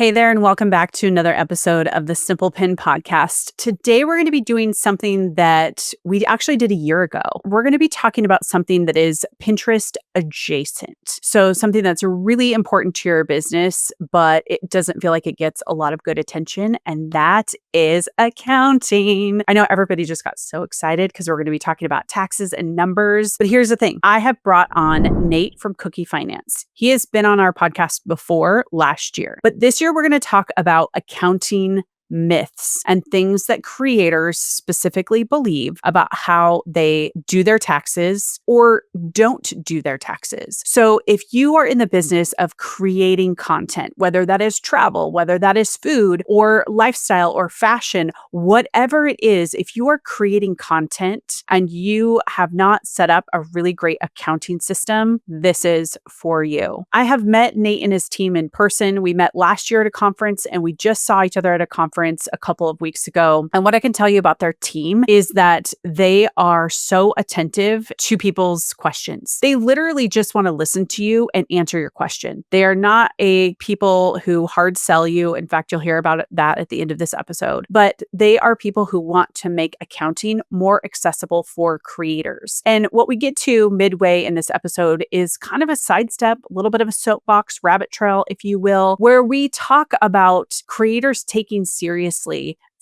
Hey there, and welcome back to another episode of the Simple Pin podcast. Today, we're going to be doing something that we actually did a year ago. We're going to be talking about something that is Pinterest adjacent. So something that's really important to your business, but it doesn't feel like it gets a lot of good attention. And that is accounting. I know everybody just got so excited because we're going to be talking about taxes and numbers. But here's the thing. I have brought on Nate from Cookie Finance. He has been on our podcast before last year, but this year we're going to talk about accounting myths and things that creators specifically believe about how they do their taxes or don't do their taxes. So if you are in the business of creating content, whether that is travel, whether that is food or lifestyle or fashion, whatever it is, if you are creating content and you have not set up a really great accounting system, this is for you. I have met Nate and his team in person. We met last year at a conference and we just saw each other at a conference a couple of weeks ago. And what I can tell you about their team is that they are so attentive to people's questions. They literally just want to listen to you and answer your question. They are not a people who hard sell you. In fact, you'll hear about that at the end of this episode. But they are people who want to make accounting more accessible for creators. And what we get to midway in this episode is kind of a sidestep, a little bit of a soapbox rabbit trail, if you will, where we talk about creators taking seriously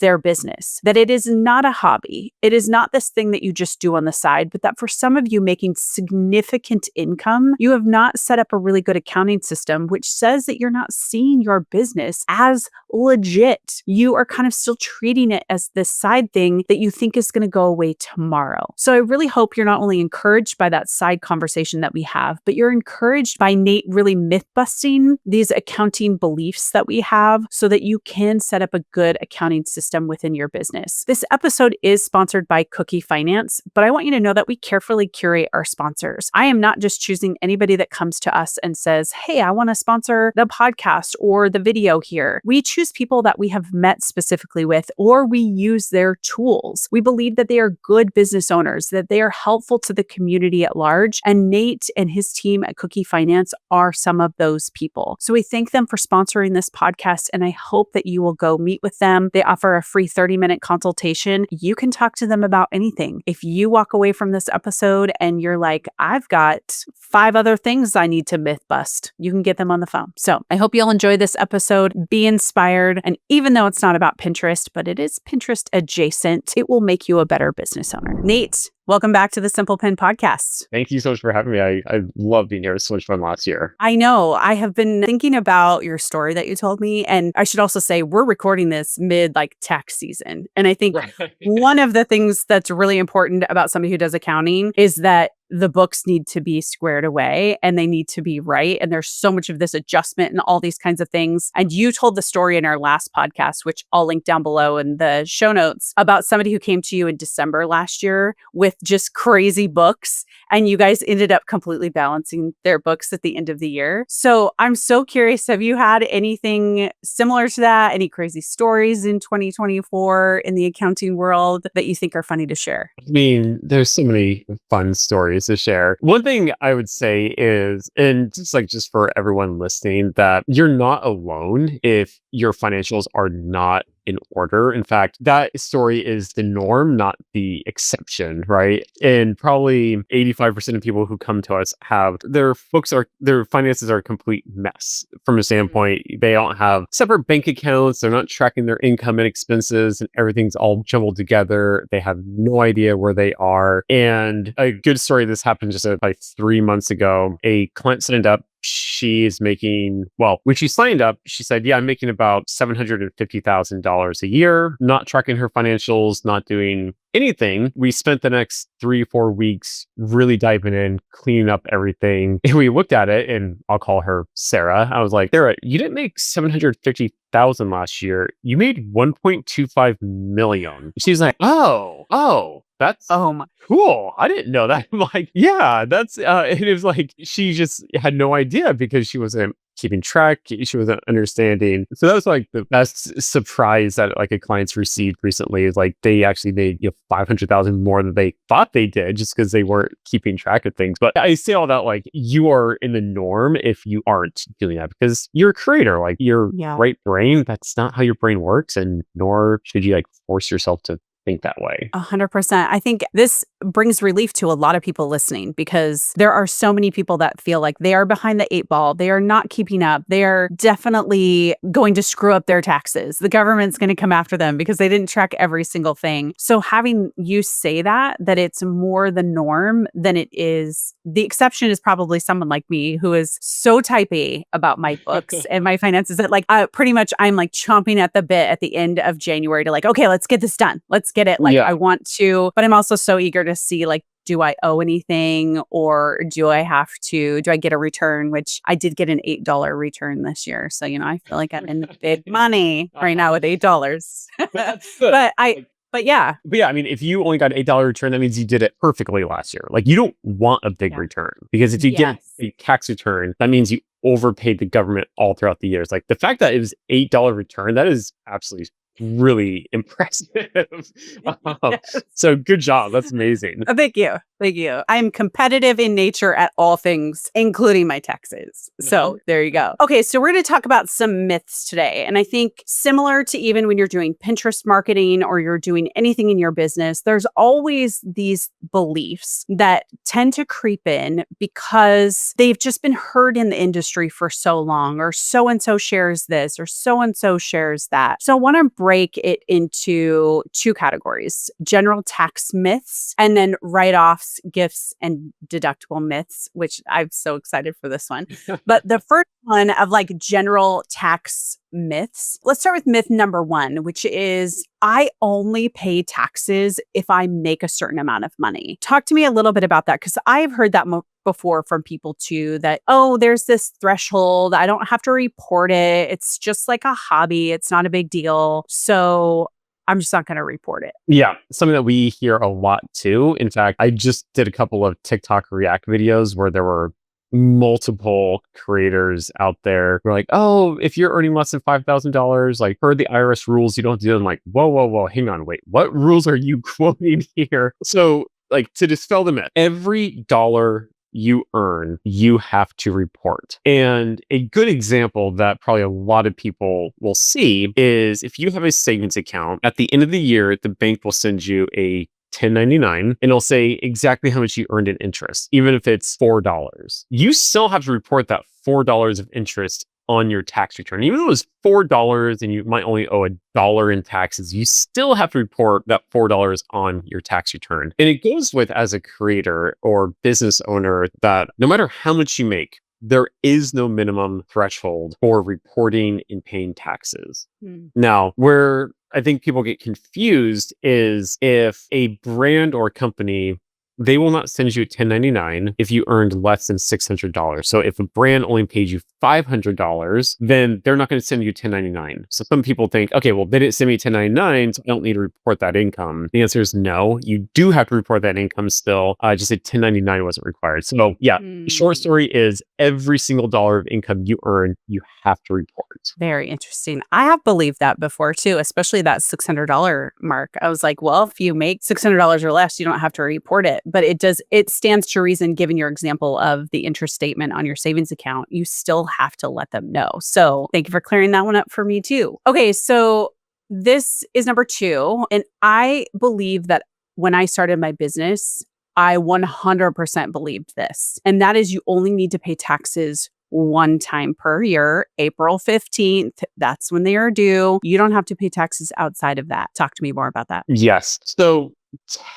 their business, that it is not a hobby. It is not this thing that you just do on the side, but that for some of you making significant income, you have not set up a really good accounting system, which says that you're not seeing your business as legit. You are kind of still treating it as this side thing that you think is going to go away tomorrow. So I really hope you're not only encouraged by that side conversation that we have, but you're encouraged by Nate really myth busting these accounting beliefs that we have so that you can set up a good accounting system within your business. This episode is sponsored by Cookie Finance, but I want you to know that we carefully curate our sponsors. I am not just choosing anybody that comes to us and says, hey, I want to sponsor the podcast or the video here. We choose people that we have met specifically with, or we use their tools. We believe that they are good business owners, that they are helpful to the community at large, and Nate and his team at Cookie Finance are some of those people. So we thank them for sponsoring this podcast, and I hope that you will go meet with them. They offer a free 30-minute consultation. You can talk to them about anything. If you walk away from this episode and you're like, I've got 5 other things I need to myth bust, you can get them on the phone. So I hope you'll enjoy this episode, be inspired, and even though it's not about Pinterest, but it is Pinterest adjacent, it will make you a better business owner. Nate, welcome back to the Simple Pin podcast. Thank you so much for having me. I love being here. It was so much fun last year. I know. I have been thinking about your story that you told me. And I should also say, we're recording this mid tax season. And I think one of the things that's really important about somebody who does accounting is that the books need to be squared away and they need to be right. And there's so much of this adjustment and all these kinds of things. And you told the story in our last podcast, which I'll link down below in the show notes, about somebody who came to you in December last year with just crazy books. And you guys ended up completely balancing their books at the end of the year. So I'm so curious, have you had anything similar to that? Any crazy stories in 2024 in the accounting world that you think are funny to share? I mean, there's so many fun stories to share. One thing I would say is, and just for everyone listening, that you're not alone if your financials are not in order. In fact, that story is the norm, not the exception, right? And probably 85% of people who come to us have their finances are a complete mess from a standpoint. They don't have separate bank accounts. They're not tracking their income and expenses, and everything's all jumbled together. They have no idea where they are. And a good story, this happened just like 3 months ago. A client signed up. She is making, when she signed up, she said, yeah, I'm making about $750,000 a year, not tracking her financials, not doing anything. We spent the next 3-4 weeks really diving in, cleaning up everything. And we looked at it, and I'll call her Sarah. I was like, Sarah, you didn't make $750,000 last year. You made $1.25 million. She's like, oh, That's Oh my. cool. I didn't know that. I'm like, yeah, that's and it was like she just had no idea because she wasn't keeping track. She wasn't understanding. So that was like the best surprise that like a client's received recently is like they actually made 500,000 more than they thought they did just because they weren't keeping track of things. But I say all that like you are in the norm if you aren't doing that because you're a creator, like your Yeah. right brain. That's not how your brain works, and nor should you like force yourself to think that way. 100%. I think this brings relief to a lot of people listening because there are so many people that feel like they are behind the eight ball. They are not keeping up. They are definitely going to screw up their taxes. The government's going to come after them because they didn't track every single thing. So having you say that it's more the norm than it is. The exception is probably someone like me who is so type A about my books and my finances that like pretty much I'm like chomping at the bit at the end of January to like, okay, let's get this done. Let's get it. Like Yeah. I want to, but I'm also so eager to see like, do I owe anything or do I get a return, which I did get an $8 return this year. So, I feel like I'm in the big money right now with $8. But that's good. but Like, but yeah, But yeah, I mean, if you only got an $8 return, that means you did it perfectly last year. Like you don't want a big yeah, return because if you get yes. a tax return, that means you overpaid the government all throughout the years. Like the fact that it was $8 return, that is absolutely really impressive. Yes. So good job. That's amazing. Thank you. Thank you. I'm competitive in nature at all things, including my taxes. So there you go. Okay, so we're going to talk about some myths today. And I think similar to even when you're doing Pinterest marketing or you're doing anything in your business, there's always these beliefs that tend to creep in because they've just been heard in the industry for so long, or so and so shares this, or so and so shares that. So I want to break it into two categories: general tax myths and then write-offs, gifts, and deductible myths, which I'm so excited for this one. But the first one of like general tax myths, let's start with myth number one, which is I only pay taxes if I make a certain amount of money. Talk to me a little bit about that because I've heard that before from people too, that, oh, there's this threshold. I don't have to report it. It's just like a hobby. It's not a big deal. So I'm just not going to report it. Yeah, something that we hear a lot too. In fact, I just did a couple of TikTok React videos where there were multiple creators out there who are like, oh, if you're earning less than $5,000, like per the IRS rules, you don't do it. I'm like, whoa, hang on, wait, what rules are you quoting here? So, like, to dispel the myth, every dollar you earn, you have to report. And a good example that probably a lot of people will see is if you have a savings account, at the end of the year, the bank will send you a 1099 and it'll say exactly how much you earned in interest, even if it's $4. You still have to report that $4 of interest on your tax return. Even though it was $4 and you might only owe $1 in taxes, you still have to report that $4 on your tax return. And it goes with, as a creator or business owner, that no matter how much you make, there is no minimum threshold for reporting and paying taxes. Now, where I think people get confused is if a brand or company, they will not send you a 1099 if you earned less than $600. So if a brand only paid you $500, then they're not going to send you a 1099. So some people think, okay, well, they didn't send me a 1099, so I don't need to report that income. The answer is no. You do have to report that income still. Just a 1099 wasn't required. So yeah, short story is every single dollar of income you earn, you have to report. Very interesting. I have believed that before too, especially that $600 mark. I was like, well, if you make $600 or less, you don't have to report it. But it stands to reason, given your example of the interest statement on your savings account, you still have to let them know. So thank you for clearing that one up for me too. Okay, so this is number two. And I believe that when I started my business, I 100% believed this. And that is you only need to pay taxes one time per year, April 15th. That's when they are due. You don't have to pay taxes outside of that. Talk to me more about that. Yes. So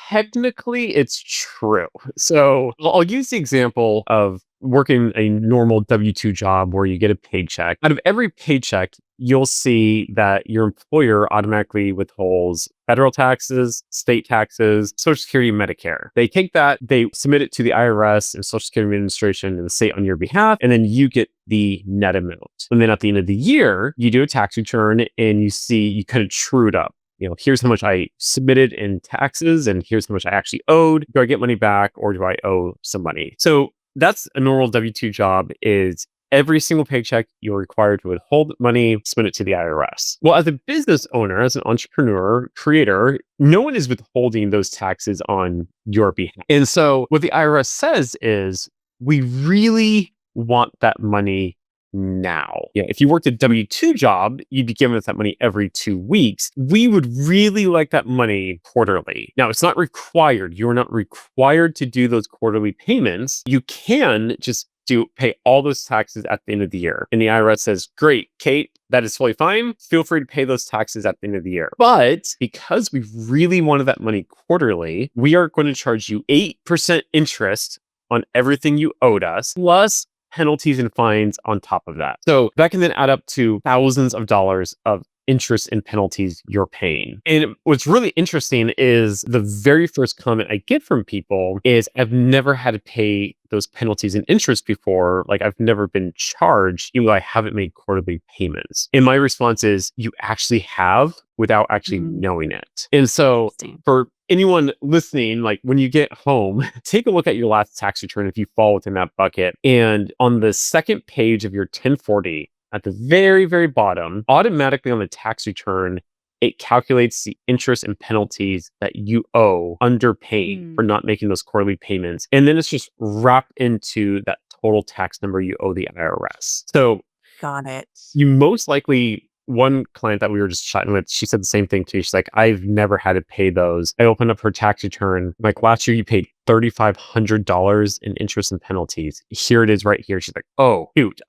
technically, it's true. So I'll use the example of working a normal W-2 job where you get a paycheck. Out of every paycheck, you'll see that your employer automatically withholds federal taxes, state taxes, Social Security, Medicare. They take that, they submit it to the IRS and Social Security Administration and the state on your behalf, and then you get the net amount. And then at the end of the year, you do a tax return and you see, you kind of true it up. here's how much I submitted in taxes and here's how much I actually owed. Do I get money back or do I owe some money? So that's a normal W-2 job is every single paycheck you're required to withhold money, submit it to the IRS. Well, as a business owner, as an entrepreneur, creator, no one is withholding those taxes on your behalf. And so what the IRS says is we really want that money now. If you worked a W-2 job, you'd be giving us that money every 2 weeks. We would really like that money quarterly. Now, it's not required. You're not required to do those quarterly payments. You can just pay all those taxes at the end of the year. And the IRS says, great, Kate, that is fully fine. Feel free to pay those taxes at the end of the year. But because we really wanted that money quarterly, we are going to charge you 8% interest on everything you owed us, plus penalties and fines on top of that. So that can then add up to thousands of dollars of interest and penalties you're paying. And what's really interesting is the very first comment I get from people is I've never had to pay those penalties and interest before. Like I've never been charged, even though I haven't made quarterly payments. And my response is you actually have without actually knowing it. And so for anyone listening, like when you get home, take a look at your last tax return if you fall within that bucket. And on the second page of your 1040, at the very, very bottom, automatically on the tax return, it calculates the interest and penalties that you owe underpaid for not making those quarterly payments. And then it's just wrapped into that total tax number you owe the IRS. So got it. You most likely, one client that we were just chatting with, she said the same thing to me. She's like, I've never had to pay those. I opened up her tax return. Like last year, you paid $3,500 in interest and penalties. Here it is right here. She's like, oh, shoot,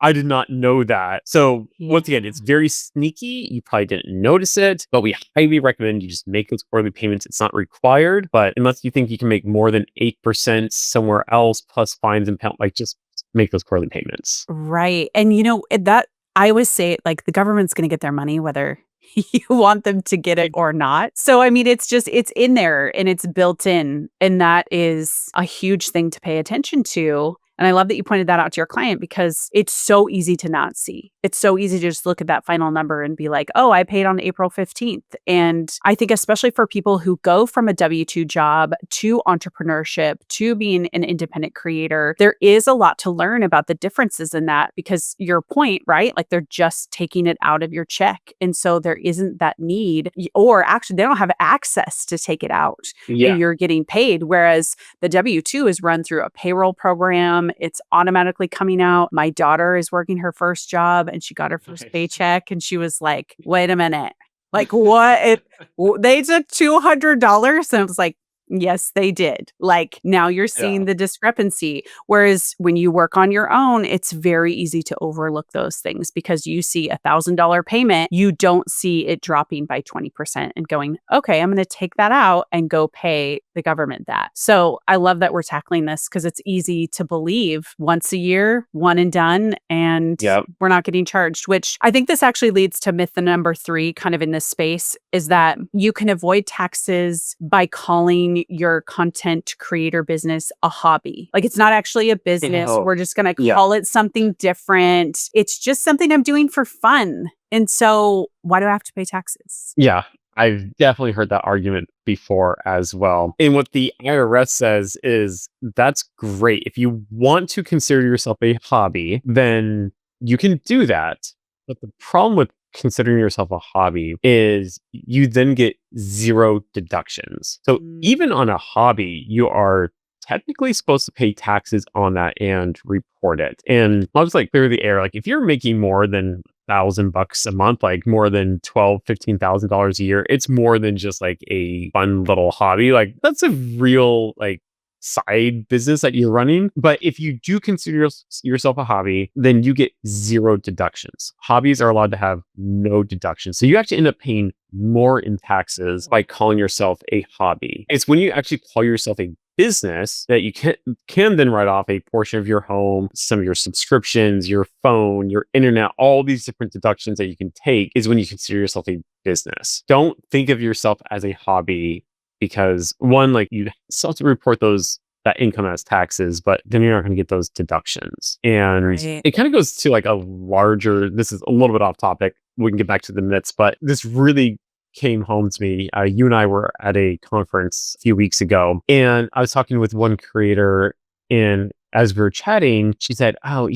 I did not know that. So once again, it's very sneaky. You probably didn't notice it, but we highly recommend you just make those quarterly payments. It's not required, but unless you think you can make more than 8% somewhere else plus fines and penalties, like just make those quarterly payments. Right. And that I always say like the government's going to get their money whether you want them to get it or not. So, I mean, it's in there and it's built in. And that is a huge thing to pay attention to. And I love that you pointed that out to your client because it's so easy to not see. It's so easy to just look at that final number and be like, oh, I paid on April 15th. And I think especially for people who go from a W-2 job to entrepreneurship, to being an independent creator, there is a lot to learn about the differences in that because your point, right? Like they're just taking it out of your check. And so there isn't that need, or actually they don't have access to take it out. Yeah. And you're getting paid. Whereas the W-2 is run through a payroll program. It's automatically coming out. My daughter is working her first job and she got her first paycheck and she was like, wait a minute. Like what? They took $200 and I was like, yes, they did. Like now you're seeing the discrepancy. Whereas when you work on your own, it's very easy to overlook those things because you see $1,000 payment, you don't see it dropping by 20% and going, okay, I'm going to take that out and go pay the government that. So I love that we're tackling this because it's easy to believe once a year, one and done, and we're not getting charged, which I think this actually leads to myth number 3 kind of in this space is that you can avoid taxes by calling your content creator business a hobby. Like it's not actually a business. We're just going to call it something different. It's just something I'm doing for fun. And so why do I have to pay taxes? Yeah. I've definitely heard that argument before as well. And what the IRS says is that's great. If you want to consider yourself a hobby, then you can do that. But the problem with considering yourself a hobby is you then get 0 deductions. So even on a hobby, you are technically supposed to pay taxes on that and report it. And I'll just like clear the air. Like if you're making more than $1,000 a month, like more than $15,000 a year, it's more than just like a fun little hobby. Like that's a real like side business that you're running. But if you do consider yourself a hobby, then you get 0 deductions. Hobbies are allowed to have no deductions. So you actually end up paying more in taxes by calling yourself a hobby. It's when you actually call yourself a business that you can then write off a portion of your home, some of your subscriptions, your phone, your internet, all these different deductions that you can take is when you consider yourself a business. Don't think of yourself as a hobby because one, like you still have to report that income as taxes, but then you're not going to get those deductions. And it kind of goes to like a larger, this is a little bit off topic. We can get back to the myths, but this really came home to me. You and I were at a conference a few weeks ago, and I was talking with one creator, and as we were chatting, she said, "Oh,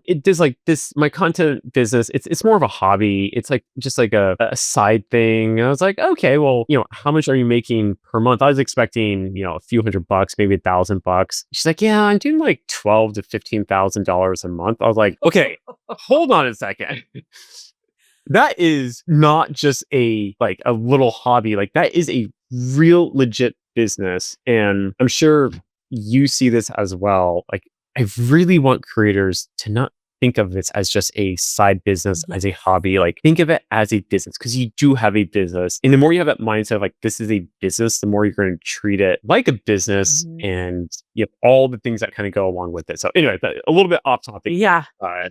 it does like this. My content business, it's more of a hobby. It's like just like a side thing." And I was like, "Okay, well, how much are you making per month?" I was expecting, a few $100, maybe $1,000. She's like, "Yeah, I'm doing like $12,000 to $15,000 a month." I was like, "Okay, hold on a second." That is not just a little hobby. Like that is a real legit business. And I'm sure you see this as well. Like I really want creators to not think of this as just a side business, as a hobby. Like think of it as a business because you do have a business. And the more you have that mindset of like this is a business, the more you're going to treat it like a business Mhm. and you have all the things that kind of go along with it. So anyway, a little bit off topic. Yeah.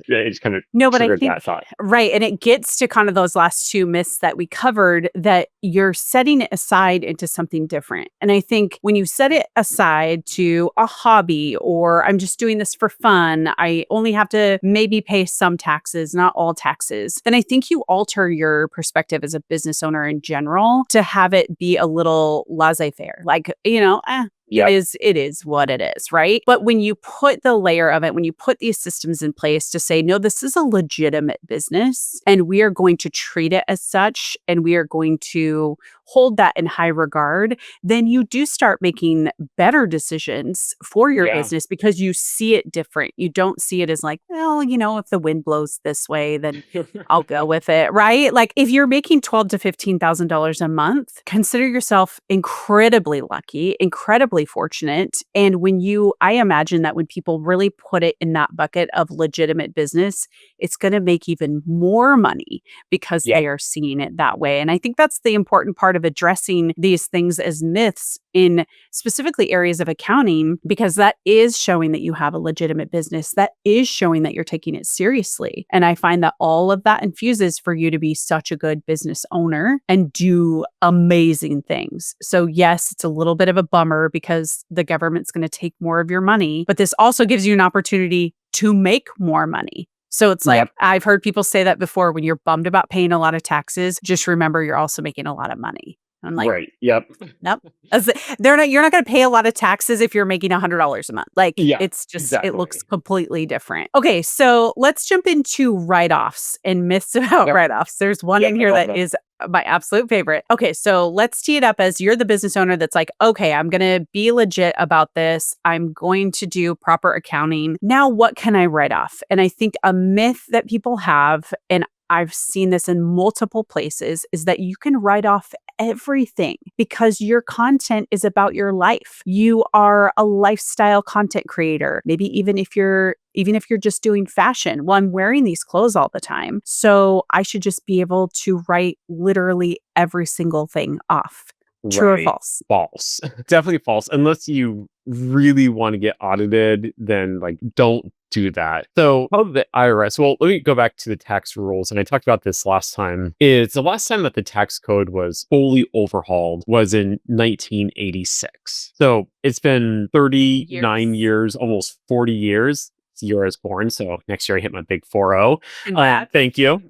It just kind of No, but I triggered that think thought. right, and it gets to kind of those last 2 myths that we covered that you're setting it aside into something different. And I think when you set it aside to a hobby or I'm just doing this for fun, I only have to maybe pay some taxes, not all taxes, then I think you alter your perspective as a business owner in general to have it be a little laissez-faire. Like, Yep. it is what it is, right? But when you put the layer of it, when you put these systems in place to say, no, this is a legitimate business and we are going to treat it as such and we are going to hold that in high regard, then you do start making better decisions for your Yeah. business because you see it different. You don't see it as like, well, if the wind blows this way, then I'll go with it, right? Like if you're making $12,000 to $15,000 a month, consider yourself incredibly lucky, incredibly fortunate. And I imagine that when people really put it in that bucket of legitimate business, it's going to make even more money because Yeah. they are seeing it that way. And I think that's the important part of addressing these things as myths in specifically areas of accounting, because that is showing that you have a legitimate business. That is showing that you're taking it seriously. And I find that all of that infuses for you to be such a good business owner and do amazing things. So yes, it's a little bit of a bummer because the government's going to take more of your money, but this also gives you an opportunity to make more money. So it's like, Yep. I've heard people say that before, when you're bummed about paying a lot of taxes, just remember you're also making a lot of money. I'm like, Right. Yep. nope. You're not going to pay a lot of taxes if you're making $100 a month. Like Yeah. it's just, it looks Exactly. completely different. Okay. So let's jump into write-offs and myths about Yep. write-offs. There's one Yep. in I here love that them. is my absolute favorite. Okay. So let's tee it up as you're the business owner that's like, okay, I'm going to be legit about this. I'm going to do proper accounting. Now, what can I write off? And I think a myth that people have, and I've seen this in multiple places, is that you can write off everything because your content is about your life. You are a lifestyle content creator. Maybe even if you're just doing fashion. Well, I'm wearing these clothes all the time, so I should just be able to write literally every single thing off. True or Right. false? False. Definitely false. Unless you really want to get audited, then like don't do that. So how the IRS, well, let me go back to the tax rules. And I talked about this last time. Is the last time that the tax code was fully overhauled was in 1986. So it's been 39 Years. years, almost 40 years. The year I was born. So next year I hit my big 4-0. Congrats. Thank you.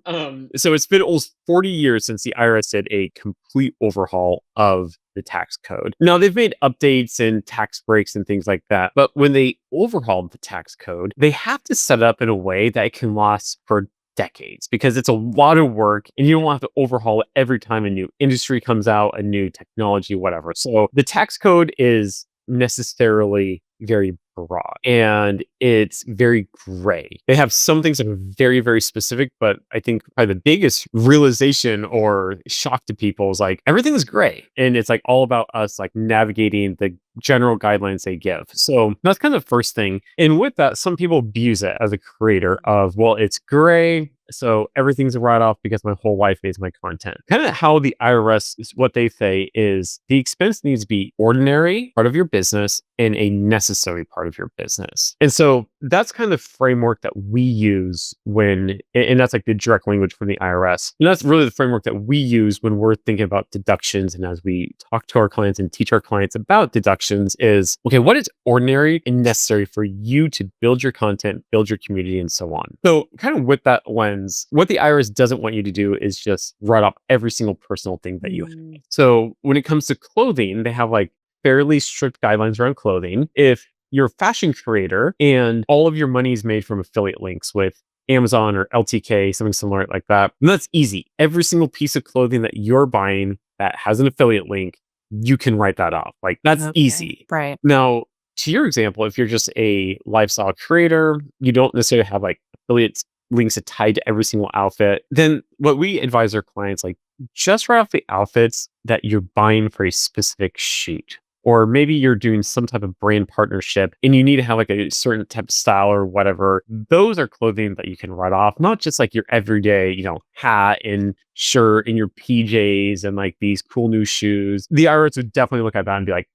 So it's been almost 40 years since the IRS did a complete overhaul of the tax code. Now they've made updates and tax breaks and things like that. But when they overhauled the tax code, they have to set it up in a way that it can last for decades because it's a lot of work and you don't have to overhaul it every time a new industry comes out, a new technology, whatever. So the tax code is necessarily very broad and it's very gray. They have some things that are very, very specific, but I think probably the biggest realization or shock to people is like everything is gray and it's like all about us like navigating the general guidelines they give. So that's kind of the first thing. And with that, some people abuse it as a creator of, well, it's gray, so everything's a write-off because my whole life is my content. Kind of how the IRS is, what they say is the expense needs to be ordinary, part of your business, and a necessary part of your business. And so that's kind of the framework that we use and that's like the direct language from the IRS. And that's really the framework that we use when we're thinking about deductions. And as we talk to our clients and teach our clients about deductions is, okay, what is ordinary and necessary for you to build your content, build your community, and so on. So kind of with that lens, what the IRS doesn't want you to do is just write off every single personal thing that you have. So when it comes to clothing, they have like fairly strict guidelines around clothing. If you're a fashion creator and all of your money is made from affiliate links with Amazon or LTK, something similar like that, then that's easy. Every single piece of clothing that you're buying that has an affiliate link, you can write that off. Like that's easy. Right. Now, to your example, if you're just a lifestyle creator, you don't necessarily have like affiliate links tied to every single outfit, then what we advise our clients, like just write off the outfits that you're buying for a specific shoot. Or maybe you're doing some type of brand partnership and you need to have like a certain type of style or whatever. Those are clothing that you can write off, not just like your everyday, hat and shirt and your PJs and like these cool new shoes. The IRS would definitely look at that and be like,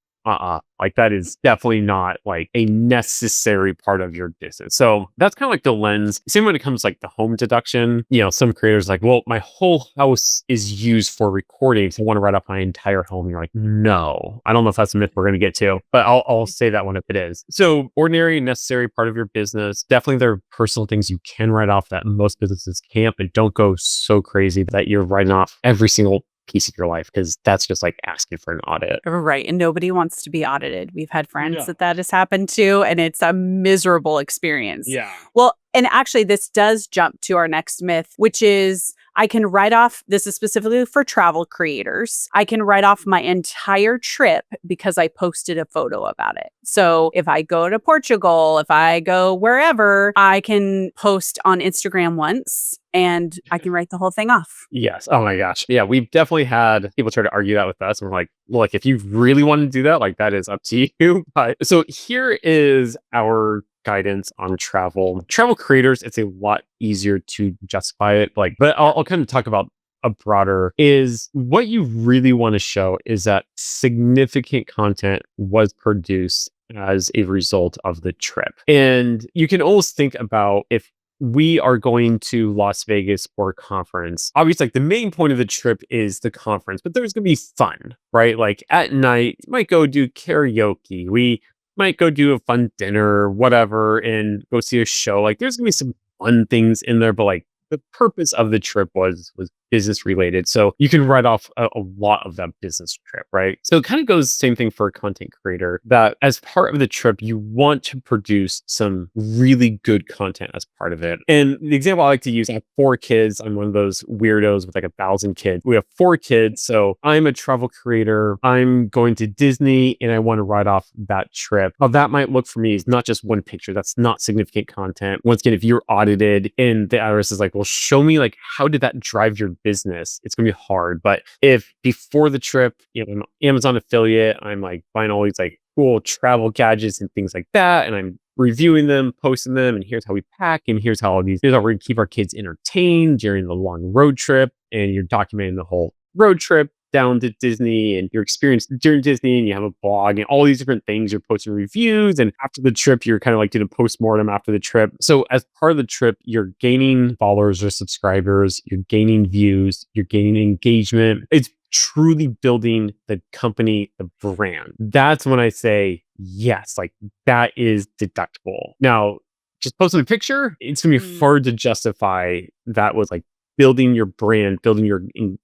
like that is definitely not like a necessary part of your business. So that's kind of like the lens. Same when it comes to like the home deduction. Some creators like, well, my whole house is used for recording, so I want to write off my entire home. And you're like, no, I don't know if that's a myth we're going to get to, but I'll say that one if it is. So ordinary and necessary part of your business. Definitely there are personal things you can write off that most businesses can't, but don't go so crazy that you're writing off every single piece of your life, because that's just like asking for an audit. Right. And nobody wants to be audited. We've had friends that has happened to, and it's a miserable experience. Yeah. Well, and actually, this does jump to our next myth, which is I can write off, this is specifically for travel creators, I can write off my entire trip because I posted a photo about it. So if I go to Portugal, if I go wherever, I can post on Instagram once and I can write the whole thing off. Yes. Oh my gosh. Yeah. We've definitely had people try to argue that with us. And we're like, look, if you really want to do that, like that is up to you. But so here is our guidance on travel creators. It's a lot easier to justify it. But I'll kind of talk about a broader is what you really want to show is that significant content was produced as a result of the trip. And you can always think about if we are going to Las Vegas for a conference. Obviously, like the main point of the trip is the conference, but there's going to be fun, right? Like at night, you might go do karaoke. We might go do a fun dinner, whatever, and go see a show. Like there's going to be some fun things in there, but like the purpose of the trip was business related. So you can write off a lot of that business trip, right? So it kind of goes same thing for a content creator, that as part of the trip, you want to produce some really good content as part of it. And the example I like to use, I have 4 kids. I'm one of those weirdos with like 1,000 kids. We have 4 kids. So I'm a travel creator. I'm going to Disney and I want to write off that trip. How that might look for me is not just one picture. That's not significant content. Once again, if you're audited and the IRS is like, well, show me like, how did that drive your business? It's going to be hard. But if before the trip, I'm an Amazon affiliate, I'm like buying all these like cool travel gadgets and things like that, and I'm reviewing them, posting them, and here's how we pack, and here's how we're going to keep our kids entertained during the long road trip, and you're documenting the whole road trip down to Disney and your experience during Disney, and you have a blog and all these different things. You're posting reviews, and after the trip, you're kind of like doing a postmortem after the trip. So as part of the trip, you're gaining followers or subscribers, you're gaining views, you're gaining engagement. It's truly building the company, the brand. That's when I say, yes, like that is deductible. Now, just posting a picture, it's going to be hard to justify that was like building your brand, building your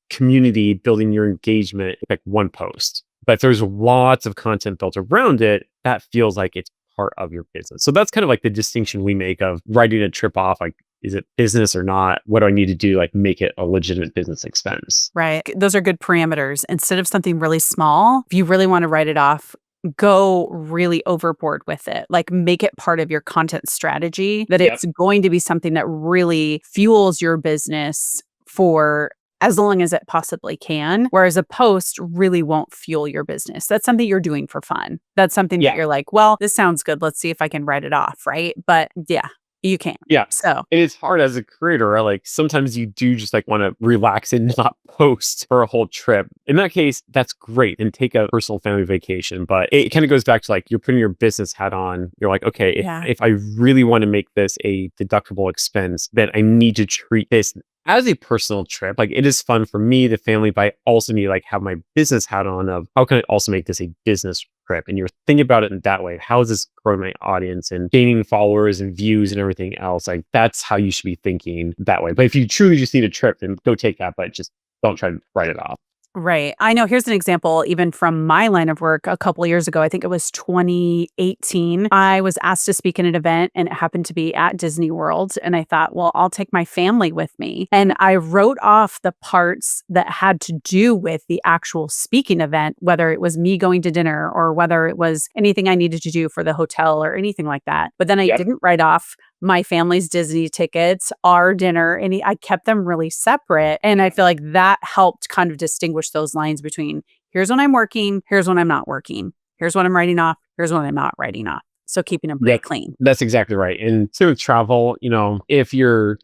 community, building your engagement, like one post. But if there's lots of content built around it, that feels like it's part of your business. So that's kind of like the distinction we make of writing a trip off. Like, is it business or not? What do I need to do? Like make it a legitimate business expense. Right. Those are good parameters. Instead of something really small, if you really want to write it off, go really overboard with it. Like make it part of your content strategy, that it's going to be something that really fuels your business for as long as it possibly can. Whereas a post really won't fuel your business. That's something you're doing for fun. That's something that you're like, well, this sounds good. Let's see if I can write it off. Right. But yeah. You can. Yeah. So, And it's hard as a creator, right? Like sometimes you do just like want to relax and not post for a whole trip. In that case, that's great and take a personal family vacation. But it kind of goes back to like you're putting your business hat on. You're like, okay, yeah. if I really want to make this a deductible expense, then I need to treat this as a personal trip. Like it is fun for me, the family, but I also need to like have my business hat on of how can I also make this a business trip? And you're thinking about it in that way. How is this growing my audience and gaining followers and views and everything else? Like that's how you should be thinking that way. But if you truly just need a trip, then go take that, but just don't try to write it off. Right. I know. Here's an example, even from my line of work a couple of years ago. I think it was 2018. I was asked to speak in an event and it happened to be at Disney World. And I thought, well, I'll take my family with me. And I wrote off the parts that had to do with the actual speaking event, whether it was me going to dinner or whether it was anything I needed to do for the hotel or anything like that. But then I Yep. didn't write off my family's Disney tickets, our dinner, and I kept them really separate. And I feel like that helped kind of distinguish those lines between here's when I'm working, here's when I'm not working, here's what I'm writing off, here's what I'm not writing off. So keeping them pretty Yep. clean. That's exactly right. And same with travel, if your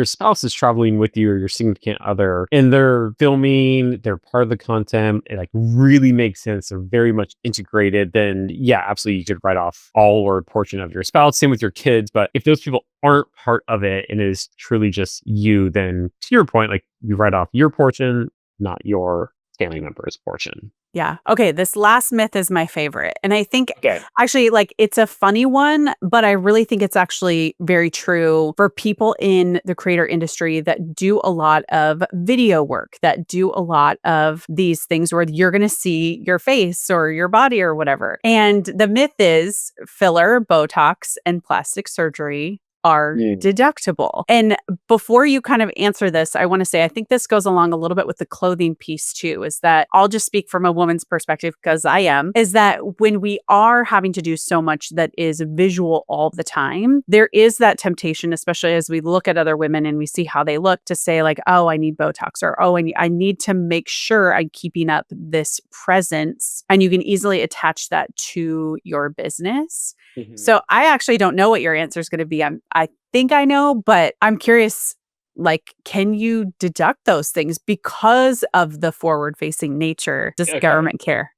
spouse is traveling with you or your significant other and they're filming, they're part of the content, it like really makes sense. They're very much integrated, then yeah, absolutely you could write off all or a portion of your spouse. Same with your kids. But if those people aren't part of it and it is truly just you, then to your point, like you write off your portion, not your family member's portion. Yeah. Okay. This last myth is my favorite. And I think Okay. actually, like, it's a funny one, but I really think it's actually very true for people in the creator industry that do a lot of video work, that do a lot of these things where you're going to see your face or your body or whatever. And the myth is filler, Botox, and plastic surgery are Mm. deductible. And before you kind of answer this, I want to say I think this goes along a little bit with the clothing piece too, is that I'll just speak from a woman's perspective because I am, is that when we are having to do so much that is visual all the time, there is that temptation, especially as we look at other women and we see how they look, to say like, oh, I need Botox, or oh, I need to make sure I'm keeping up this presence. And you can easily attach that to your business. Mhm. So I actually don't know what your answer is going to be. I think I know, but I'm curious, like, can you deduct those things because of the forward-facing nature? Does Okay. government care?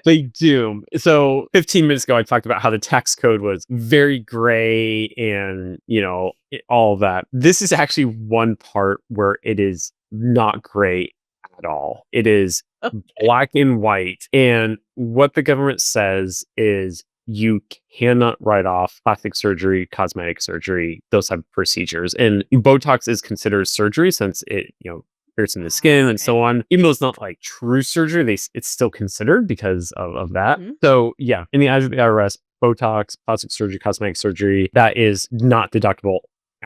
They do. So 15 minutes ago, I talked about how the tax code was very gray and, all of that. This is actually one part where it is not gray at all. It is black and white. And what the government says is you cannot write off plastic surgery, cosmetic surgery, those type of procedures. And Botox is considered surgery since it, piercing the skin and so on. Even though it's not like true surgery, it's still considered because of that. Mhm. So yeah, in the eyes of the IRS, Botox, plastic surgery, cosmetic surgery, that is not deductible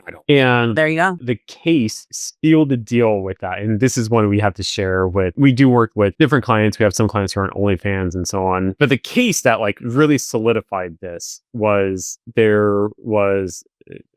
at all. And There you go. the case sealed the deal with that. And this is one we have to share with. We do work with different clients. We have some clients who are on OnlyFans and so on. But the case that like really solidified this was there was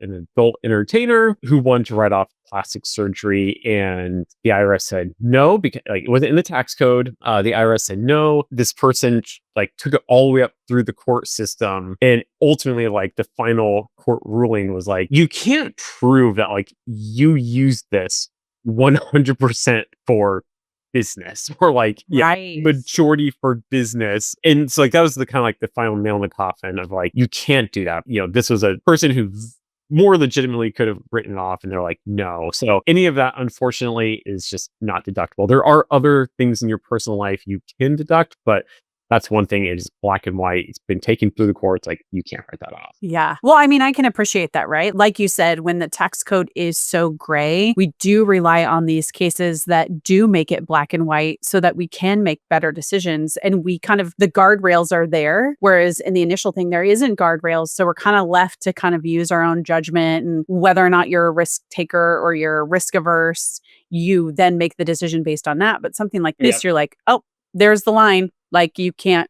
an adult entertainer who wanted to write off plastic surgery, and the IRS said no because like it wasn't in the tax code. The IRS said no. This person like took it all the way up through the court system, and ultimately like the final court ruling was like you can't prove that like you used this 100% for business or like Right. majority for business. And so like that was the kind of like the final nail in the coffin of like you can't do that. This was a person who more legitimately could have written it off, and they're like no. So any of that unfortunately is just not deductible. There are other things in your personal life you can deduct, but that's one thing. It is black and white. It's been taken through the courts. Like you can't write that off. Yeah. Well, I mean, I can appreciate that, right? Like you said, when the tax code is so gray, we do rely on these cases that do make it black and white so that we can make better decisions. And we kind of, the guardrails are there. Whereas in the initial thing, there isn't guardrails. So we're kind of left to kind of use our own judgment, and whether or not you're a risk taker or you're risk averse, you then make the decision based on that. But something like this, you're like, oh, there's the line. Like you can't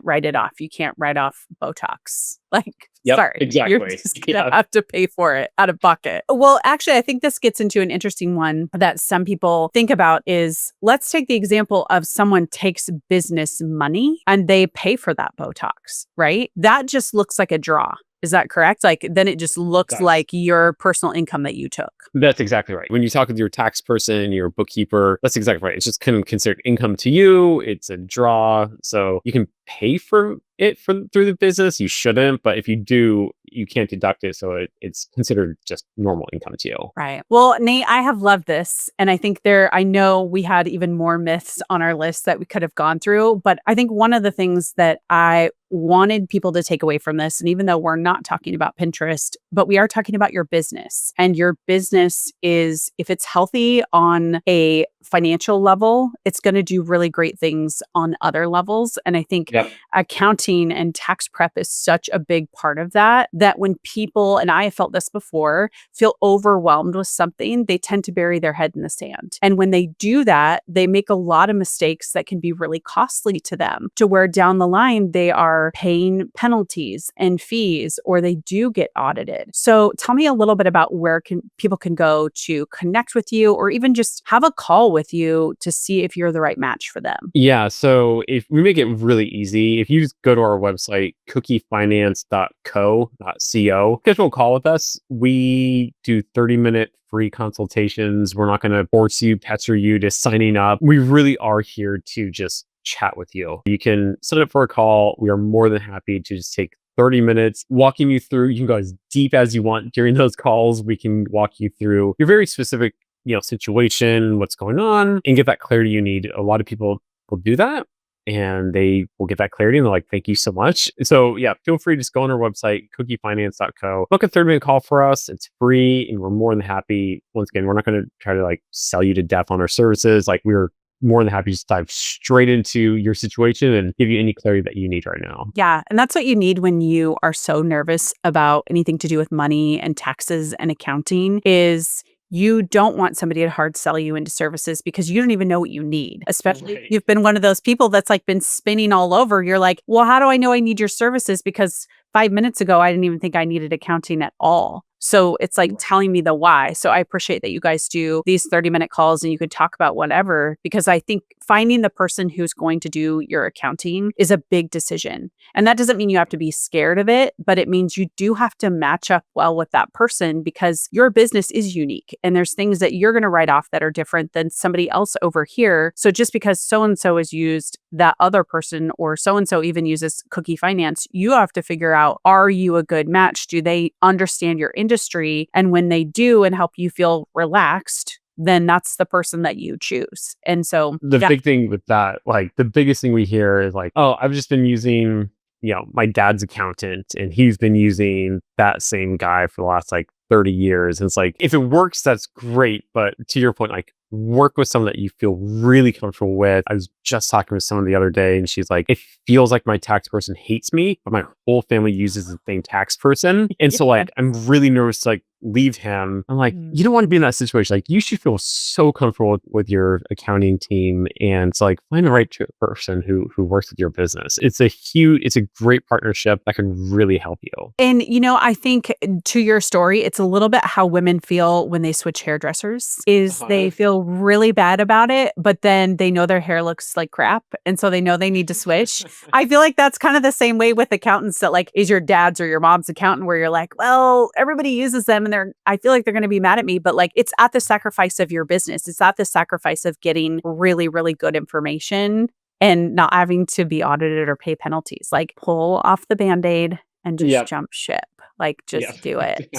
write it off. You can't write off Botox. Like, sorry, exactly. you're just gonna have to pay for it out of pocket. Well, actually, I think this gets into an interesting one that some people think about is, let's take the example of someone takes business money and they pay for that Botox, right? That just looks like a draw. Is that correct? Like, then it just looks That's like your personal income that you took. That's exactly right. When you talk with your tax person, your bookkeeper, that's exactly right. It's just kind of considered income to you. It's a draw. So you can pay for it through the business. You shouldn't, but if you do, you can't deduct it. So it's considered just normal income to you. Right. Well, Nate, I have loved this. And I think I know we had even more myths on our list that we could have gone through. But I think one of the things that I wanted people to take away from this, and even though we're not talking about Pinterest, but we are talking about your business, and your business is, if it's healthy on a financial level, it's going to do really great things on other levels. And I think Yep. accounting and tax prep is such a big part of that, that when people, and I have felt this before, feel overwhelmed with something, they tend to bury their head in the sand. And when they do that, they make a lot of mistakes that can be really costly to them, to where down the line they are paying penalties and fees, or they do get audited. So tell me a little bit about where people can go to connect with you, or even just have a call with you to see if you're the right match for them. Yeah. So if we make it really easy, if you just go to our website, cookiefinance.co, schedule a call with us. We do 30-minute free consultations. We're not going to force you, pester you to signing up. We really are here to just chat with you. You can set up for a call. We are more than happy to just take 30 minutes walking you through. You can go as deep as you want during those calls. We can walk you through your very specific situation, what's going on, and get that clarity you need. A lot of people will do that, and they will get that clarity, and they're like, thank you so much. So yeah, feel free to just go on our website, cookiefinance.co, book a 30-minute call for us. It's free, and we're more than happy. Once again, we're not going to try to like sell you to death on our services. Like, we're more than happy to just dive straight into your situation and give you any clarity that you need right now. Yeah. And that's what you need when you are so nervous about anything to do with money and taxes and accounting, is you don't want somebody to hard sell you into services because you don't even know what you need. Especially if you've been one of those people that's like been spinning all over. You're like, well, how do I know I need your services? Because 5 minutes ago, I didn't even think I needed accounting at all. So it's like telling me the why. So I appreciate that you guys do these 30-minute calls and you could talk about whatever, because I think finding the person who's going to do your accounting is a big decision. And that doesn't mean you have to be scared of it, but it means you do have to match up well with that person, because your business is unique and there's things that you're going to write off that are different than somebody else over here. So just because so-and-so has used that other person, or so-and-so even uses Cookie Finance, you have to figure out, are you a good match? Do they understand your industry? And when they do and help you feel relaxed, then that's the person that you choose. And so The big thing with that, like the biggest thing we hear is like, oh, I've just been using, my dad's accountant, and he's been using that same guy for the last like 30 years. And it's like, if it works, that's great. But to your point, like, work with someone that you feel really comfortable with. I was just talking with someone the other day, and she's like, it feels like my tax person hates me, but my whole family uses the same tax person. And so like, I'm really nervous to like leave him. I'm like, you don't want to be in that situation. Like, you should feel so comfortable with your accounting team, and so like, find the right person who works with your business. It's a great partnership that can really help you. And, I think to your story, it's a little bit how women feel when they switch hairdressers, is they feel really bad about it, but then they know their hair looks like crap. And so they know they need to switch. I feel like that's kind of the same way with accountants, that like is your dad's or your mom's accountant, where you're like, well, everybody uses them and I feel like they're going to be mad at me, but like, it's at the sacrifice of your business. It's at the sacrifice of getting really, really good information and not having to be audited or pay penalties. Like, pull off the Band-Aid and just jump ship. Like, just do it.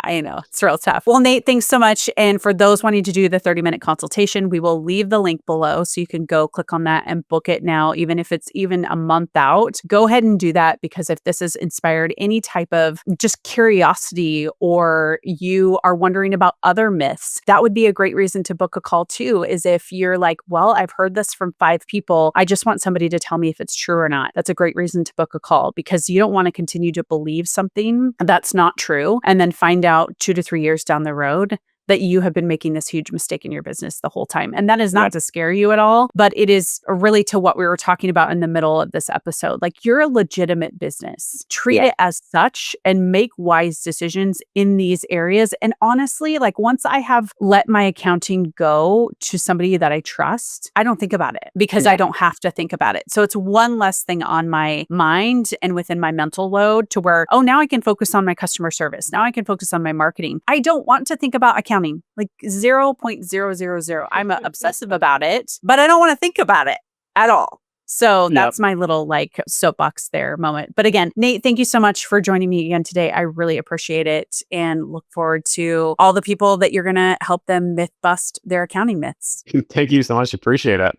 I know it's real tough. Well, Nate, thanks so much. And for those wanting to do the 30-minute consultation, we will leave the link below so you can go click on that and book it now. Even if it's even a month out, go ahead and do that, because if this has inspired any type of just curiosity, or you are wondering about other myths, that would be a great reason to book a call too, is if you're like, well, I've heard this from 5 people. I just want somebody to tell me if it's true or not. That's a great reason to book a call, because you don't want to continue to believe something that's not true and then find out 2 to 3 years down the road that you have been making this huge mistake in your business the whole time. And that is not Yep. to scare you at all, but it is really to what we were talking about in the middle of this episode. Like, you're a legitimate business. Treat Yeah. it as such and make wise decisions in these areas. And honestly, like, once I have let my accounting go to somebody that I trust, I don't think about it because I Yeah. don't have to think about it. So it's one less thing on my mind and within my mental load to where, oh, now I can focus on my customer service. Now I can focus on my marketing. I don't want to think about accounting, like 0.000. I'm obsessive about it, but I don't want to think about it at all. So Yep. that's my little like soapbox there moment. But again, Nate, thank you so much for joining me again today. I really appreciate it and look forward to all the people that you're going to help them myth bust their accounting myths. Thank you so much. Appreciate it.